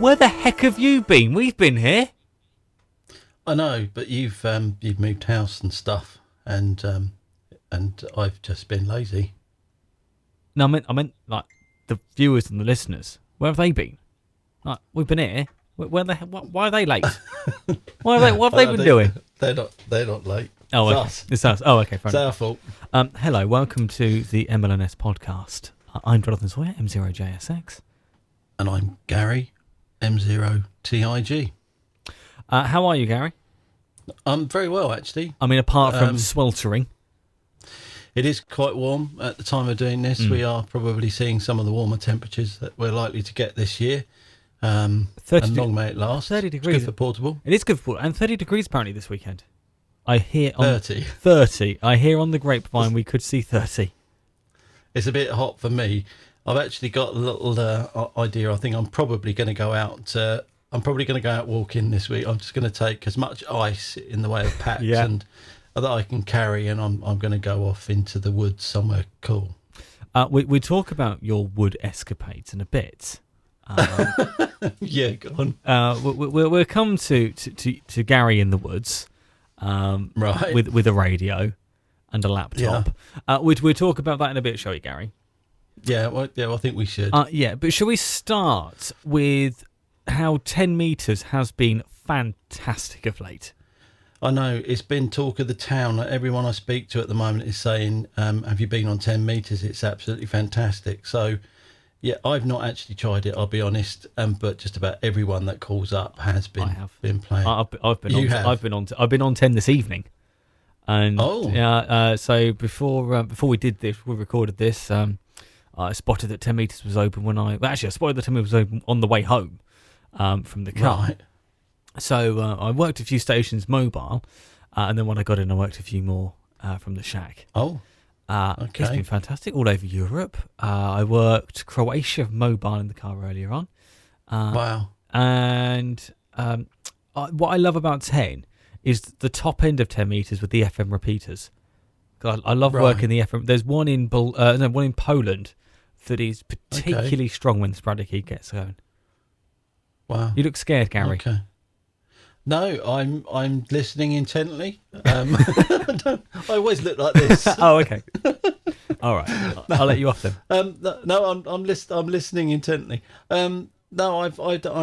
Where the heck have you been? We've been here. I know, but you've moved house and stuff, and I've just been lazy. No, I meant like the viewers and the listeners. Where have they been? Like, we've been here. Where the why are they late? What have they been doing? They're not late. Oh, it's okay. us. It's us. Oh, okay. It's our fault. Hello, welcome to the ML&S podcast. I'm Jonathan Sawyer, M0JSX. And I'm Gary, M0TIG. How are you, Gary? I'm very well, actually. I mean, apart from sweltering. It is quite warm at the time of doing this. We are probably seeing some of the warmer temperatures that we're likely to get this year. 30 and long may it last. 30 degrees. It's good for portable. It is good for portable. And 30 degrees apparently this weekend. I hear on 30. 30. I hear on the grapevine we could see 30. It's a bit hot for me. I've actually got a little idea. I think I'm probably going to go out. I'm probably going to go out walking this week. I'm just going to take as much ice in the way of packs and that I can carry, and I'm going to go off into the woods somewhere cool. We talk about your wood escapades in a bit. Yeah, go on. We'll come to Gary in the woods, right, with a radio and a laptop. Yeah. We'll talk about that in a bit, shall we, Gary? Yeah, well, I think we should. But shall we start with how 10 metres has been fantastic of late? I know, it's been talk of the town. Everyone I speak to at the moment is saying, have you been on 10 metres? It's absolutely fantastic. So, yeah, I've not actually tried it, I'll be honest, but just about everyone that calls up has been playing. I've been on 10 this evening. And so before we did this, we recorded this, I spotted that 10 metres was open I spotted that 10 metres was open on the way home from the car. Right. So I worked a few stations mobile, and then when I got in, I worked a few more from the shack. Oh, okay. It's been fantastic all over Europe. I worked Croatia mobile in the car earlier on. Wow. And what I love about 10 is the top end of 10 metres with the FM repeaters. I love working the FM. There's one in Poland that is particularly strong when the sporadic heat gets going. Wow. You look scared, Gary. Okay. No, I'm listening intently. I always look like this. Oh, okay. All right. I'll let you off then. I'm listening intently. No, I've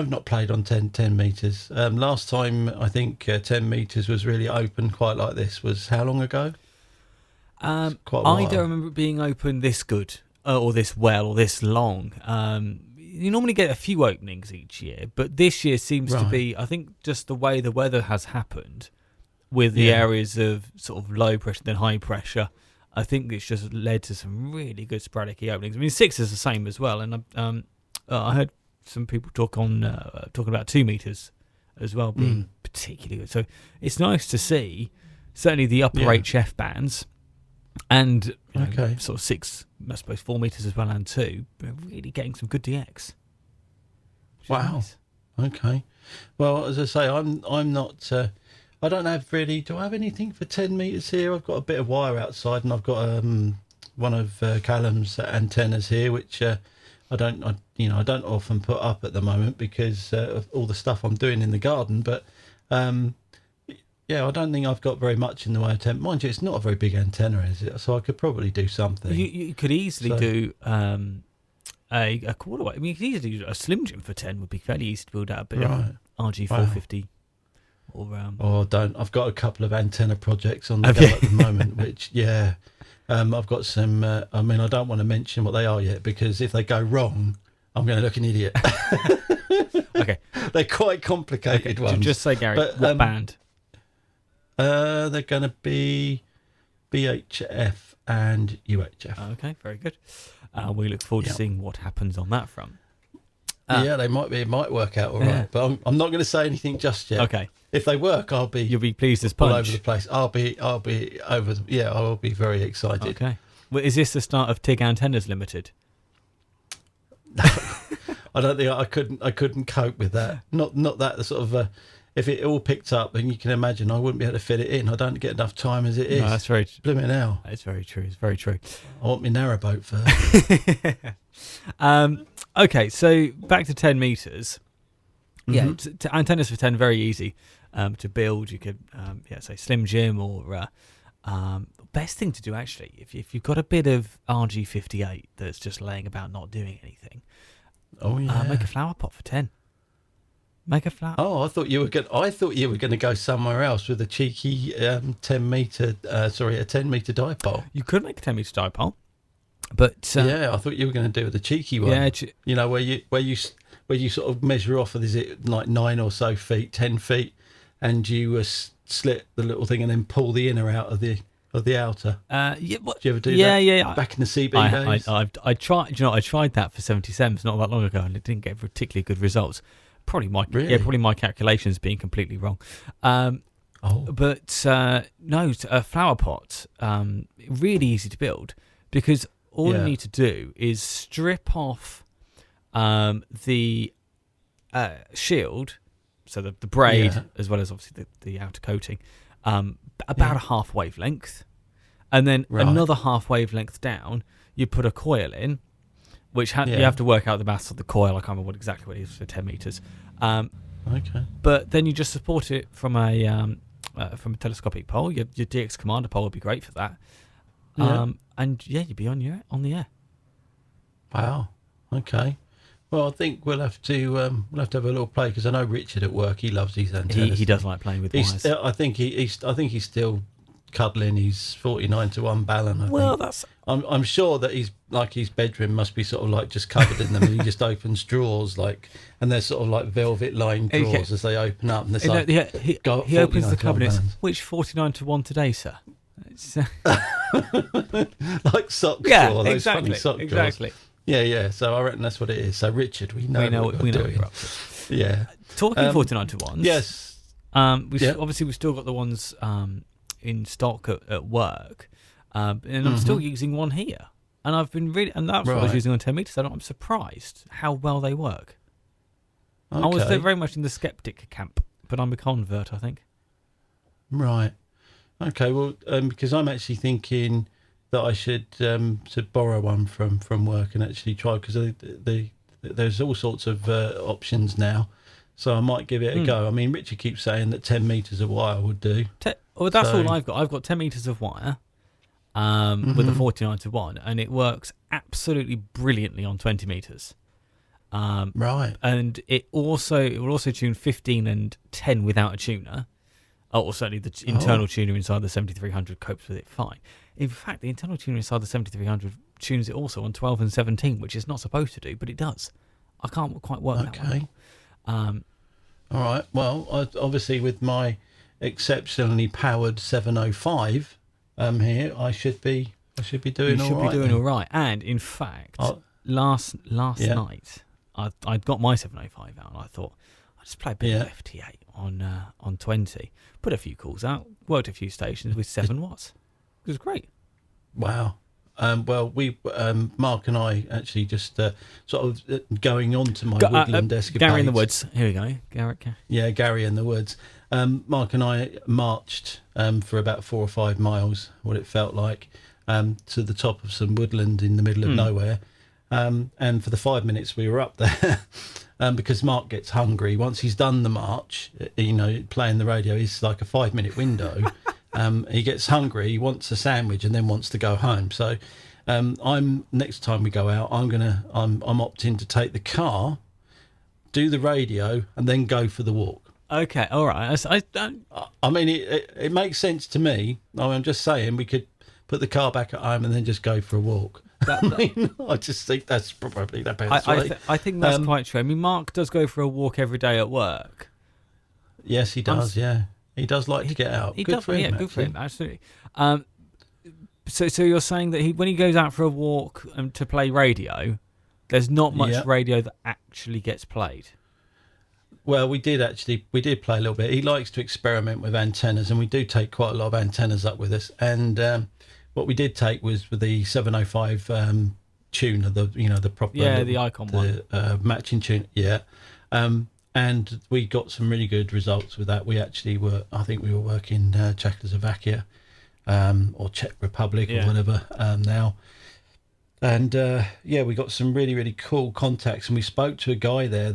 not played on 10 metres. Last time I think 10 metres was really open quite like this was how long ago? I don't remember it being open this good or this well or this long. You normally get a few openings each year, but this year seems to be, I think, just the way the weather has happened with the areas of sort of low pressure then high pressure. I think it's just led to some really good sporadic openings. I mean, 6 is the same as well, and I heard some people talking about 2 metres as well being particularly good. So it's nice to see, certainly the upper HF bands, and sort of 6, I suppose 4 metres as well, and 2, really getting some good DX. Wow. Nice. Okay. Well, as I say, I'm not. I don't have really. Do I have anything for 10 metres here? I've got a bit of wire outside, and I've got one of Callum's antennas here, which I don't often put up at the moment because of all the stuff I'm doing in the garden. But I don't think I've got very much in the way of temp. Mind you, it's not a very big antenna, is it? So I could probably do something. You could easily do a quarter wave. I mean, you could easily do a Slim Jim for 10. Would be fairly easy to build out a bit of RG450. Wow. Or don't. I've got a couple of antenna projects on the go at the moment, which I've got some. I mean, I don't want to mention what they are yet because if they go wrong, I'm going to look an idiot. Okay, they're quite complicated ones. Just say, Gary, what band? They're going to be BHF and UHF. Okay, very good. We look forward to seeing what happens on that front. It might work out all right, but I'm not going to say anything just yet. Okay. If they work, you'll be pleased as punch. All over the place. I'll be over. I will be very excited. Okay. Well, is this the start of TIG Antennas Limited? I don't think I couldn't cope with that. Not that sort of. If it all picked up, then you can imagine I wouldn't be able to fit it in. I don't get enough time as it is. No, that's very true. Blimey hell. It's very true. It's very true. I want my narrowboat first. Okay, so back to 10 metres. Yeah, antennas for 10 very easy to build. You could say Slim Jim or best thing to do actually if you've got a bit of RG58 that's just laying about not doing anything. Make a flower pot for 10. Make a flower. Oh, I thought you were going to go somewhere else with a cheeky 10 meter a 10 meter dipole. You could make a 10 meter dipole, but I thought you were going to do with a cheeky one. Yeah, where you sort of measure off of, is it like 9 or so feet, 10 feet, and you slit the little thing and then pull the inner out of the outer. Did you ever do that? Yeah. Back in the CB days. I tried. I tried that for 77s not that long ago, and it didn't get particularly good results. Probably my calculations being completely wrong. But no, a flower pot, really easy to build because all you need to do is strip off the shield, so the braid as well as obviously the outer coating, about a half wavelength, and then another half wavelength down. You put a coil in. Which you have to work out the mass of the coil. I can't remember exactly what it is for 10 meters. Okay. But then you just support it from a telescopic pole. Your DX commander pole would be great for that. And you'd be on the air. Wow. Okay. Well, I think we'll have to have a little play because I know Richard at work. He loves these antennas. He does like playing with wires. I think he's still cuddling his 49-1 Ballon. I'm sure that he's like his bedroom must be sort of like just covered in them, and he just opens drawers and they're sort of like velvet lined drawers as they open up, and there's he opens the cabinets. Which 49-1 today, sir? Like sock drawer, those funny sock drawers. Yeah. So I reckon that's what it is. So Richard, we know what you're up to. Yeah. Talking 49-1s. Yes. We've still got the ones in stock at work, and I'm still using one here, and I've been and that's what I was using on 10 meters. So I'm surprised how well they work. Okay. I was very much in the skeptic camp, but I'm a convert, I think. Right. Okay. Well, because I'm actually thinking that I should borrow one from work and actually try, because there's all sorts of options now. So I might give it a go. I mean, Richard keeps saying that 10 metres of wire would do. All I've got. I've got 10 metres of wire with a 49-1, and it works absolutely brilliantly on 20 metres. Right. And it will also tune 15 and 10 without a tuner. Or certainly the internal tuner inside the 7300 copes with it fine. In fact, the internal tuner inside the 7300 tunes it also on 12 and 17, which it's not supposed to do, but it does. I can't quite work that one out. All right. Well, obviously with my exceptionally powered 705 here, I should be doing all right. You should be doing all right. And in fact, last night, I'd got my 705 out, and I thought I'd just play a bit of FT8 on 20, put a few calls out, worked a few stations with 7 watts. It was great. Wow. Well, we Mark and I actually just sort of going on to my woodland escapades. Gary in the Woods. Here we go. Garrett. Yeah, Gary in the Woods. Mark and I marched for about 4 or 5 miles, what it felt like, to the top of some woodland in the middle of nowhere. And for the 5 minutes we were up there, because Mark gets hungry. Once he's done the march, playing the radio, it's like a 5-minute window. He gets hungry, he wants a sandwich, and then wants to go home. So I'm next time we go out, I'm opting to take the car, do the radio, and then go for the walk. Okay, all right. I mean, it makes sense to me. I'm just saying we could put the car back at home and then just go for a walk. I just think that's probably the best way. I think that's quite true. I mean, Mark does go for a walk every day at work. Yes, he does. Yeah, he does like to get out. Good for him. Good for him. Absolutely. So you're saying that when he goes out for a walk to play radio, there's not much radio that actually gets played. Well, we did play a little bit. He likes to experiment with antennas, and we do take quite a lot of antennas up with us. And what we did take was with the 705 tuner, the proper the icon one, matching tune. Yeah, and we got some really good results with that. We actually I think we were working Czechoslovakia or Czech Republic or whatever now. And we got some really, really cool contacts, and we spoke to a guy there,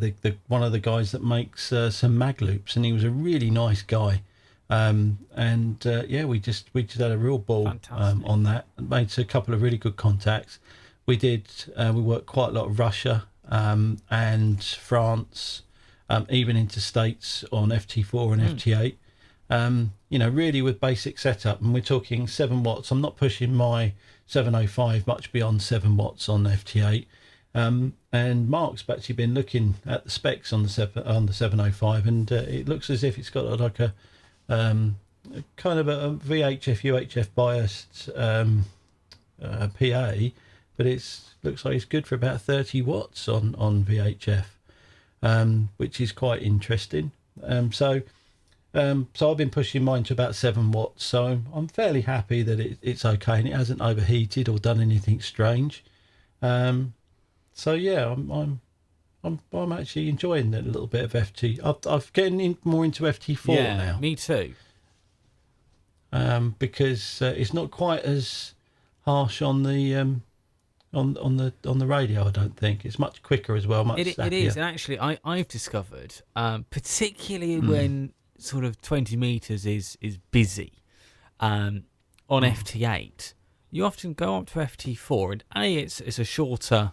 one of the guys that makes some mag loops, and he was a really nice guy. We just had a real ball on that, and made a couple of really good contacts. We worked quite a lot of Russia and France, even into States on FT4 and FT8. Really with basic setup, and we're talking 7 watts. I'm not pushing my 705 much beyond 7 watts on FT8. And Mark's actually been looking at the specs on the 705, and it looks as if it's got like a kind of a VHF UHF biased PA, but looks like it's good for about 30 watts on VHF, which is quite interesting. So I've been pushing mine to about 7 watts, so I'm fairly happy that it's okay and it hasn't overheated or done anything strange. I'm actually enjoying a little bit of FT. I've getting more into FT4 now. Me too. Because it's not quite as harsh on the radio. I don't think it's much quicker as well. It is, and actually, I've discovered, particularly when sort of 20 meters is busy, on FT8, you often go up to FT4, and it's a shorter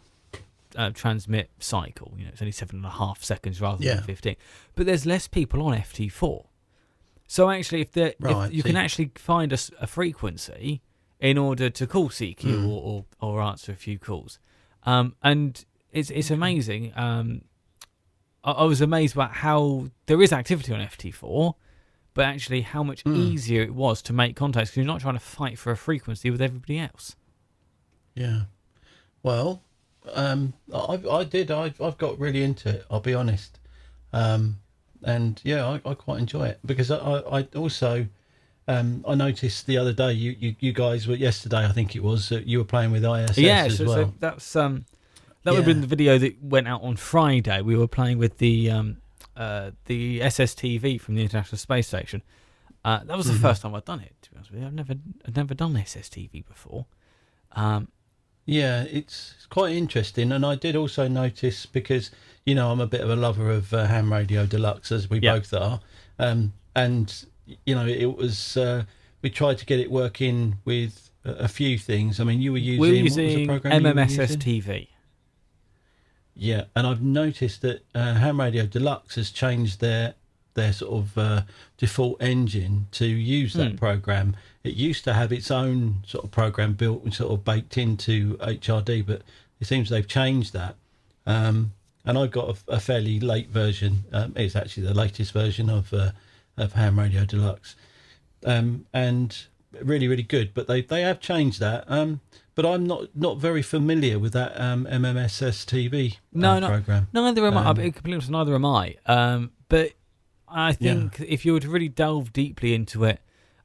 transmit cycle. It's only 7.5 seconds rather than 15, but there's less people on FT4. So actually, if you can actually find a frequency in order to call CQ or answer a few calls, and it's amazing. I was amazed about how there is activity on FT4, but actually how much easier it was to make contacts because you're not trying to fight for a frequency with everybody else. Yeah, well, I've got really into it. I'll be honest, and I quite enjoy it because I also I noticed the other day you guys were yesterday. I think it was you were playing with ISS as well. So that's that would have been the video that went out on Friday. We were playing with the SSTV from the International Space Station. That was the first time I'd done it. To be honest with you, I'd never done SSTV before. It's quite interesting, and I did also notice because I'm a bit of a lover of ham radio deluxe, as we both are, and it was we tried to get it working with a few things. I mean, you were using ML&S TV. Yeah, and I've noticed that Ham Radio Deluxe has changed their sort of default engine to use that program. It used to have its own sort of program built and sort of baked into HRD, but it seems they've changed that. And I've got a fairly late version. It's actually the latest version of Ham Radio Deluxe, and really, really good. But they have changed that. But I'm not very familiar with that MMSS TV program. Neither am I. I'll be completely honest, neither am I. But I think if you were to really delve deeply into it,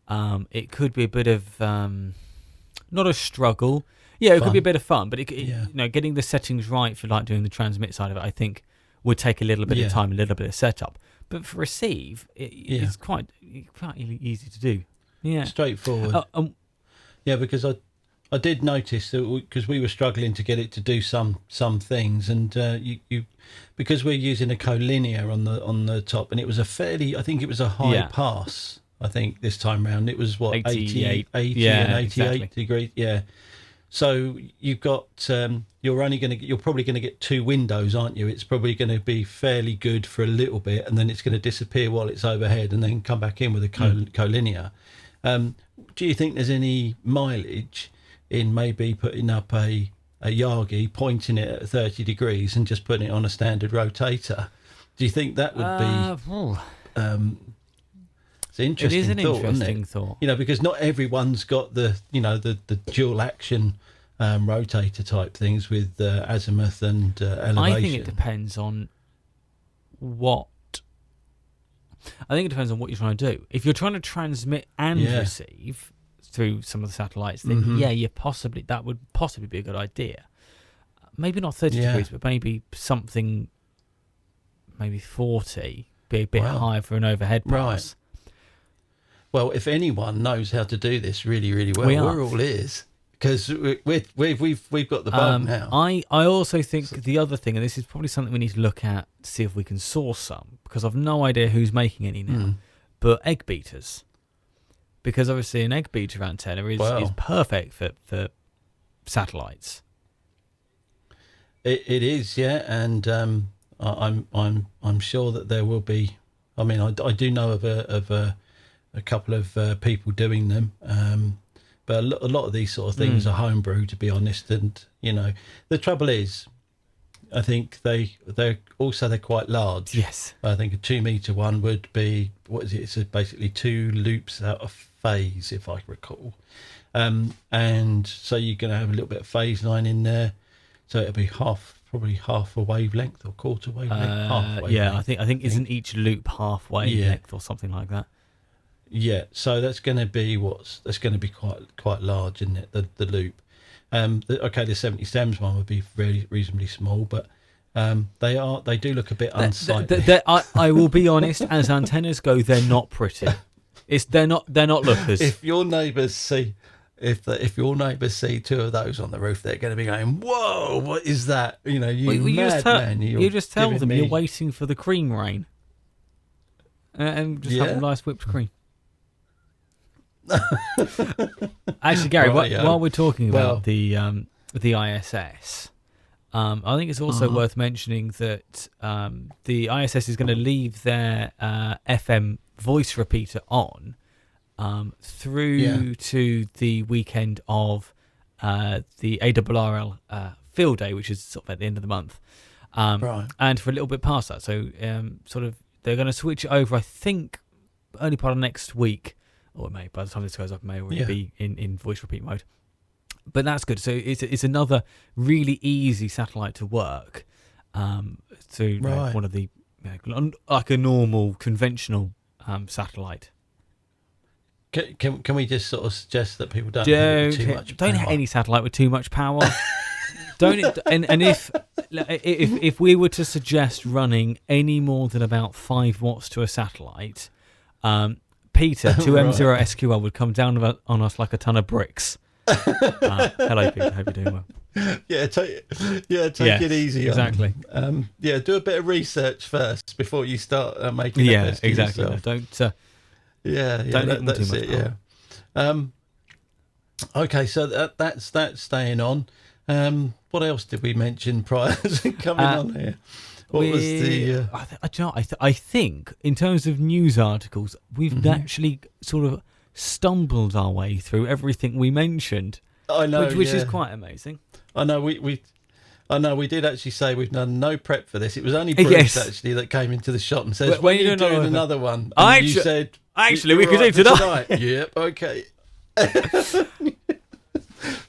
it could be a bit of not a struggle. Yeah, it could be a bit of fun, but getting the settings right for like doing the transmit side of it, I think would take a little bit of time, a little bit of setup. But for receive, it's quite easy to do. Yeah, straightforward. Because I did notice that because we were struggling to get it to do some things, and you because we're using a collinear on the top, and it was I think it was a high pass. I think this time round it was 80 and 88 degrees. Yeah. So you've got you're probably going to get 2 windows, aren't you? It's probably going to be fairly good for a little bit, and then it's going to disappear while it's overhead, and then come back in with a collinear. Do you think there's any mileage in maybe putting up a Yagi, pointing it at 30 degrees and just putting it on a standard rotator? Do you think that would be it's an interesting it is an thought, interesting isn't it? thought. Because not everyone's got the dual action rotator type things with azimuth and elevation. I think it depends on what you're trying to do. If you're trying to transmit and receive through some of the satellites, then that would possibly be a good idea. Maybe not 30 degrees, but maybe something, maybe 40, be a bit higher for an overhead pass. Right. Well, if anyone knows how to do this really, really well, we're all ears. because we've got the bug now. I also think the other thing, and this is probably something we need to look at to see if we can source some, because I've no idea who's making any now, but egg beaters. Because obviously an egg beater antenna is perfect for satellites. It is, yeah, and I'm sure that there will be. I mean, I do know of a couple of people doing them, but a lot of these sort of things are homebrew, to be honest. And the trouble is, I think they're quite large. Yes, I think a 2 meter one would be, what is it? It's basically 2 loops out of phase, if I recall, and so you're going to have a little bit of phase line in there, so it'll be probably half a wavelength or quarter wavelength. Half wavelength. Yeah, I think isn't each loop half wavelength or something like that? Yeah, so that's going to be quite large, isn't it? The loop. The 70 stems one would be really reasonably small, but they do look a bit unsightly. I will be honest, as antennas go, they're not pretty. They're not lookers. If your neighbours see 2 of those on the roof, they're going to be going, "Whoa, what is that?" You madman. You just tell them you're waiting for the cream rain, and just have a nice whipped cream. Actually, Gary, while we're talking about the ISS, I think it's also worth mentioning that the ISS is going to leave their FM voice repeater on through to the weekend of the ARRL field day, which is sort of at the end of the month, and for a little bit past that. So they're going to switch it over, I think, early part of next week. Or it may, by the time this goes up, it may already be in voice repeat mode. But that's good. So it's another really easy satellite to work through one of the, like a normal, conventional satellite. Can we just sort of suggest that people don't too much power? Don't hit any satellite with too much power. And if we were to suggest running any more than about 5 watts to a satellite, Peter, 2M0 SQL, would come down on us like a ton of bricks. Hello, Peter. Hope you're doing well. Take it easy. Exactly. Do a bit of research first before you start making. Exactly. No, don't. Don't that's it. Yeah. Okay, so that's staying on. What else did we mention prior to coming on here? What was the? I think in terms of news articles, we've actually sort of stumbled our way through everything we mentioned. I know, which is quite amazing. I know we did actually say we've done no prep for this. It was only Bruce actually that came into the shop and says, "When are you doing another one?" And you said, "Actually, we could do tonight." Yep. Okay.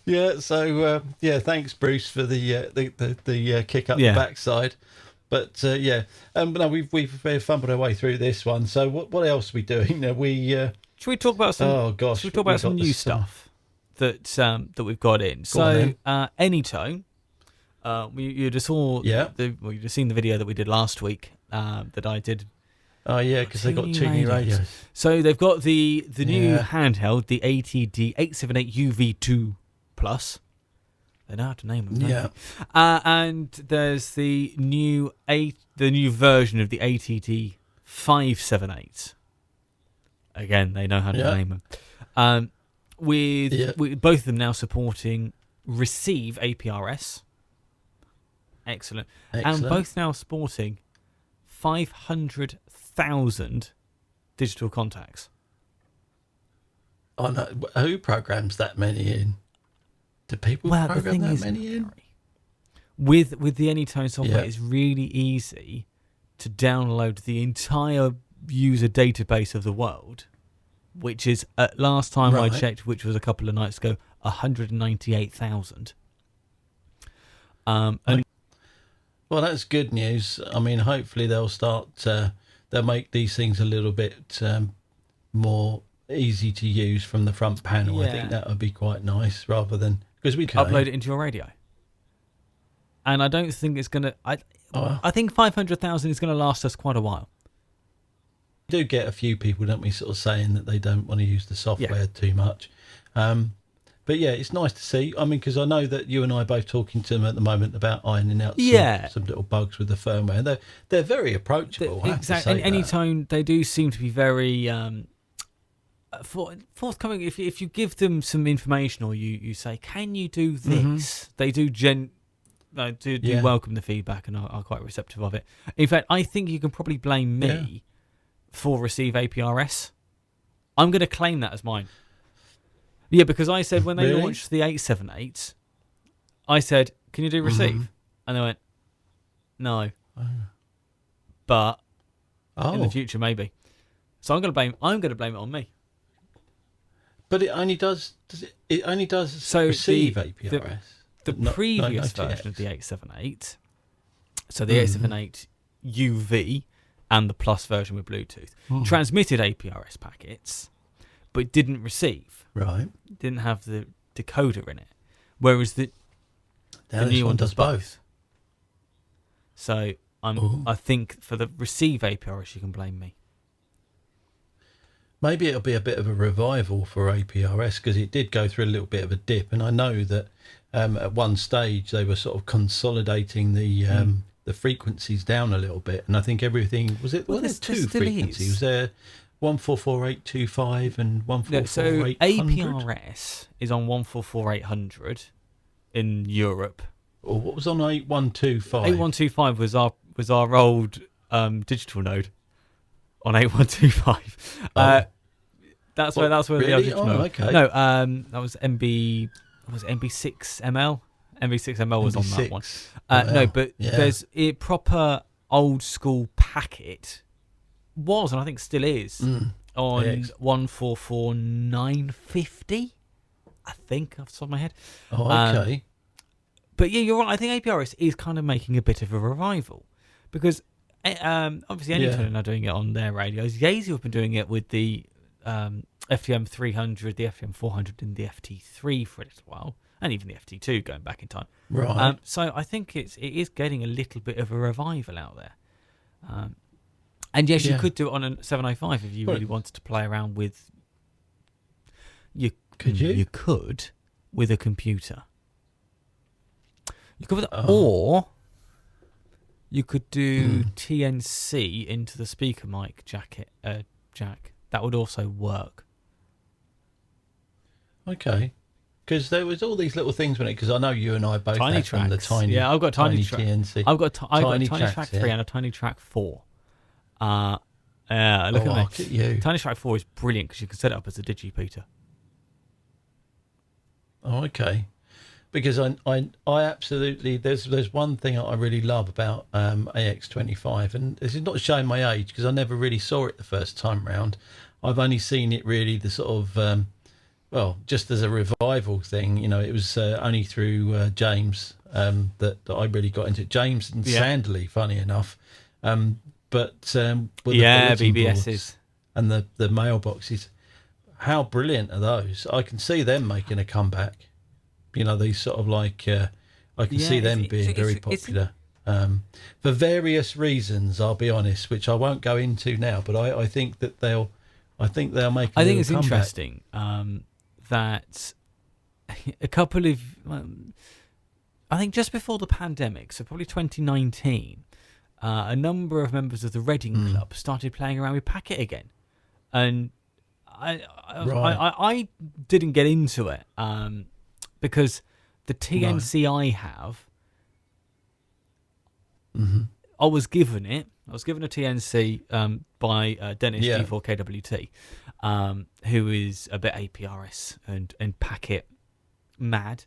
Yeah. So thanks, Bruce, for the kick up the backside. But no, we've fumbled our way through this one. So what else are we doing? Should we talk about some? Oh gosh, should we talk about some new stuff that we've got in? So Anytone, you just saw you've just seen the video that we did last week that I did. Oh yeah, because they got 2 new radios. So they've got the new handheld, the ATD 878 UV2 Plus. They know how to name them, don't they? And there's the new version of the ATD 578. Again, they know how to name them. With both of them now supporting receive APRS. Excellent. And both now sporting 500,000 digital contacts. Oh no! Who programs that many in? Do people program that many in? With the Anytone software, it's really easy to download the entire user database of the world, which is, at last time I checked, which was a couple of nights ago, 198,000. Well, that's good news. I mean, hopefully they'll they'll make these things a little bit more easy to use from the front panel. I think that would be quite nice, rather than because we can upload it into your radio. And I don't think it's gonna. I think 500,000 is going to last us quite a while. We do get a few people, don't we, sort of saying that they don't want to use the software too much. But yeah, it's nice to see. I mean, because I know that you and I are both talking to them at the moment about ironing out some little bugs with the firmware. And they're very approachable. Exactly. And anytime they do seem to be very forthcoming. If you give them some information or you say, can you do this? They do welcome the feedback and are quite receptive of it. In fact, I think you can probably blame me for receive APRS. I'm going to claim that as mine. Yeah, because I said when they launched the 878, I said, can you do receive? And they went, no. But in the future, maybe. So I'm going to blame it on me. But it only does receive APRS. The previous version of the 878, so the 878 UV and the Plus version with Bluetooth, transmitted APRS packets, but didn't receive. Right. Didn't have the decoder in it. Whereas the new one does both. So I think for the receive APRS, you can blame me. Maybe it'll be a bit of a revival for APRS because it did go through a little bit of a dip, and I know that at one stage they were sort of consolidating the frequencies down a little bit, and I think everything was it. Well, there's two frequencies. Was there 144.825 and 144.800? So APRS is on 144.800 in Europe. Or what was on 8125? 8125 was our old digital node on 8125. That's where the other digital node. Okay. No, that was MB6ML. MB6ML was on that one. No, but there's a proper old school packet. Was and I think still is on 144.950. I think off the top of my head. Okay. But yeah, you're right. I think APRS is kind of making a bit of a revival because obviously Anytone are doing it on their radios. Yaesu have been doing it with the FTM 300, the FTM 400, and the FT3 for a little while, and even the FT2 going back in time. Right. So I think it is getting a little bit of a revival out there. And yes, you could do it on a 705 if you really wanted to play around with. You could with a computer. You could, or you could do TNC into the speaker mic jack. That would also work. Okay. Because there was all these little things when because I know you and I both tiny had tracks. The tiny. Yeah, I've got tiny TNC. I've got tiny tracks, track 3 and a tiny track 4. Look at me. Look at you. Tiny track 4 is brilliant because you can set it up as a digipeater. Oh, okay. Because I absolutely there's one thing I really love about AX25, and this is not showing my age because I never really saw it the first time round. I've only seen it really the sort of just as a revival thing. You know, it was only through James that I really got into it. James and Sandley, funny enough. But BBSs and the mailboxes, how brilliant are those? I can see them making a comeback. You know, these sort of like I can see them being very popular for various reasons. I'll be honest, which I won't go into now. But I think that they'll make. I think it's comeback. Interesting that a couple of I think just before the pandemic, so probably 2019. A number of members of the Reading Club started playing around with Packet again, and I didn't get into it because the TNC I have, I was given a TNC by Dennis G4KWT, who is a bit APRS and Packet mad.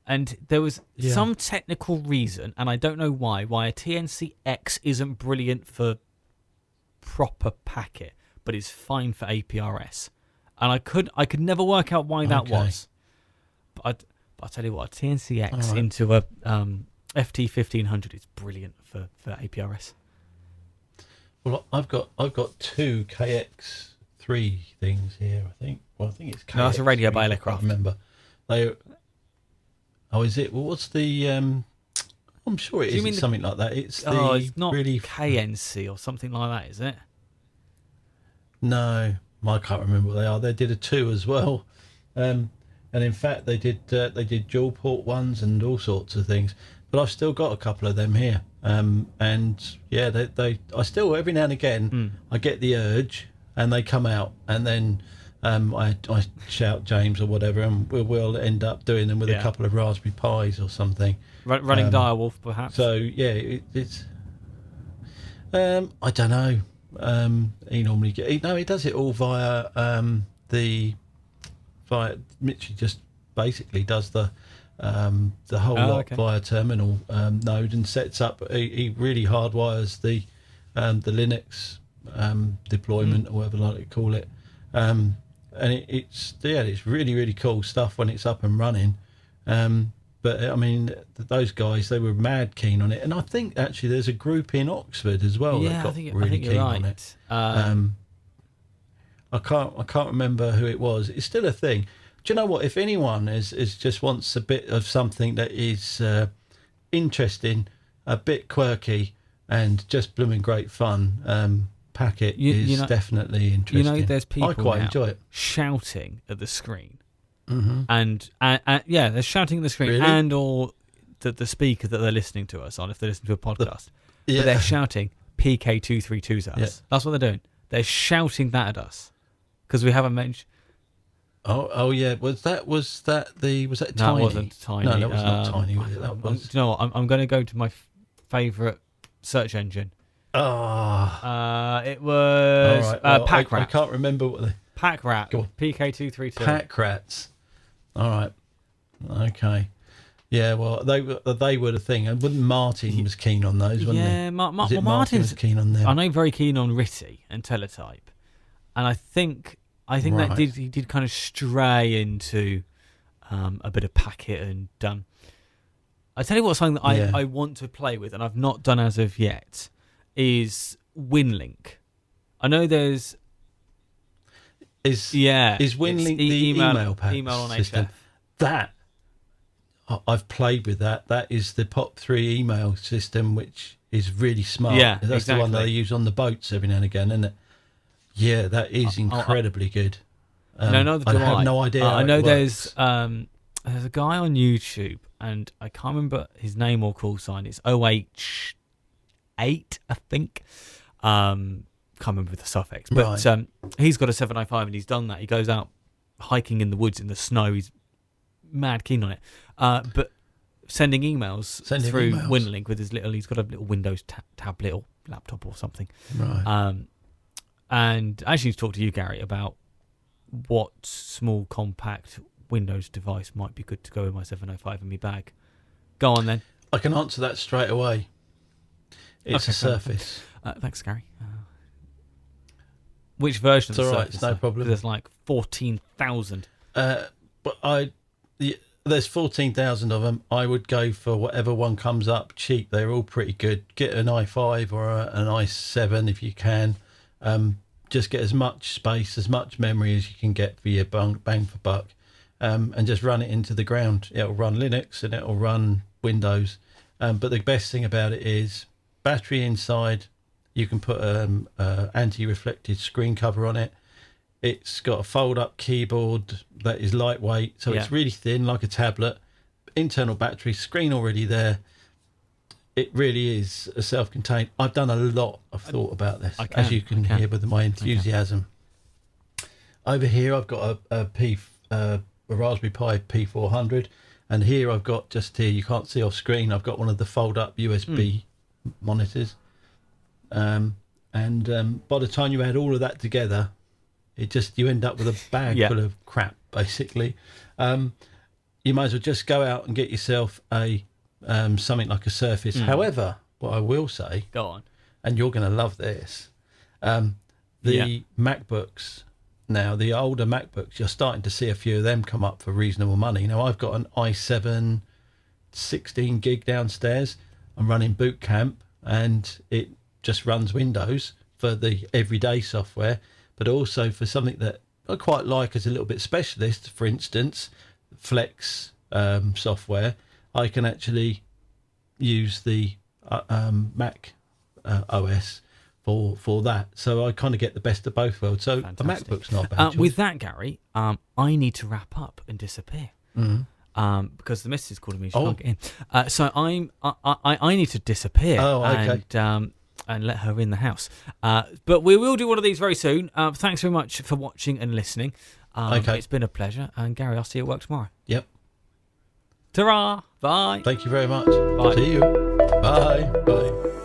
And there was some technical reason, and I don't know why a TNC X isn't brilliant for proper packet, but is fine for APRS. And I could never work out why that was. But I'll tell you what, a TNC X into a FT1500 is brilliant for APRS. Well, I've got two KX3 things here. I think. Well, I think it's KX3. No, that's a radio by aircraft. I remember they. Oh, is it? Well, what's the? I'm sure it is something like that. It's it's not really KNC or something like that, is it? No, I can't remember what they are. They did a 2 as well. And in fact, they did dual port ones and all sorts of things. But I've still got a couple of them here. And yeah, I still every now and again I get the urge, and they come out, and then I shout James or whatever, and we'll end up doing them with a couple of Raspberry Pis or something. Running Direwolf, perhaps. So yeah, it's I don't know. He normally he does it all via Mitchie just basically does the whole lot via terminal node, and sets up. He really hardwires the Linux deployment or whatever like to call it, and it's really really cool stuff when it's up and running. But I mean, those guys, they were mad keen on it, and I think actually there's a group in Oxford as well that got really keen on it. I can't remember who it was. It's still a thing. Do you know what? If anyone is just wants a bit of something that is interesting, a bit quirky, and just blooming great fun, Packet is definitely interesting. You know, there's people I quite enjoy it. Shouting at the screen. Mm-hmm. And yeah, they're shouting at the screen, really? and or the speaker that they're listening to us on, if they're listening to a podcast. But they're shouting PK232s at us. That's what they're doing. They're shouting that at us because we haven't mentioned. Oh yeah. Was that Tiny? No, it wasn't Tiny. No, that was not Tiny. Was it? That was. Do you know what? I'm going to go to my favourite search engine. It was Pack Rat. I can't remember what they. Pack Rat. PK232. Pack Rats. All right. Okay. Yeah. Well, they were the thing, and wouldn't Martin was keen on those, wasn't he? Yeah, Martin was keen on them. I know, very keen on RTTY and Teletype, and I think that he did kind of stray into a bit of Packet, and I tell you what, something that I want to play with, and I've not done as of yet, is WinLink. I know there's. Is WinLink the email on system? HF. That I've played with that. That is the POP3 email system, which is really smart. Yeah, that's the one that they use on the boats every now and again, isn't it? Yeah, that is incredibly good. I have no idea. I know there's a guy on YouTube, and I can't remember his name or call sign. It's OH8, I think. Can't remember the suffix, but he's got a 705 and he's done that. He goes out hiking in the woods in the snow. He's mad keen on it. But sending emails through WinLink with he's got a little Windows tablet or laptop or something. Right. And I actually talked to you, Gary, about what small compact Windows device might be good to go with my 705 in my bag. Go on then. I can answer that straight away. It's a Surface. Thanks, Gary. Which version of the Surface? It's no problem. There's like 14,000. But there's 14,000 of them. I would go for whatever one comes up cheap. They're all pretty good. Get an i5 or an i7 if you can. Just get as much space, as much memory as you can get for your bang for buck, and just run it into the ground. It'll run Linux and it'll run Windows. But the best thing about it is battery inside. You can put anti-reflected screen cover on it. It's got a fold-up keyboard that is lightweight, so it's really thin, like a tablet. Internal battery, screen already there. It really is a self-contained. I've done a lot of thought about this, as you can hear with my enthusiasm. Over here, I've got a Raspberry Pi P400, and here I've got, just here, you can't see off screen, I've got one of the fold-up USB monitors. And by the time you add all of that together, you end up with a bag full of crap, basically. You might as well just go out and get yourself a something like a Surface. However, what I will say, go on, and you're going to love this, the MacBooks now, the older MacBooks, you're starting to see a few of them come up for reasonable money. Now, I've got an i7 16 gig downstairs. I'm running Boot Camp, and it just runs Windows for the everyday software, but also for something that I quite like as a little bit specialist. For instance, Flex software, I can actually use the Mac OS for that. So I kind of get the best of both worlds. So Fantastic. a MacBook's not a bad choice. With that, Gary, I need to wrap up and disappear. Because the missus is calling me. She can't get in. So I need to disappear. Oh, okay. And let her in the house. But we will do one of these very soon. Thanks very much for watching and listening. Okay. It's been a pleasure. And Gary, I'll see you at work tomorrow. Yep. Ta-ra. Bye. Thank you very much. Bye. See you. Bye. Bye.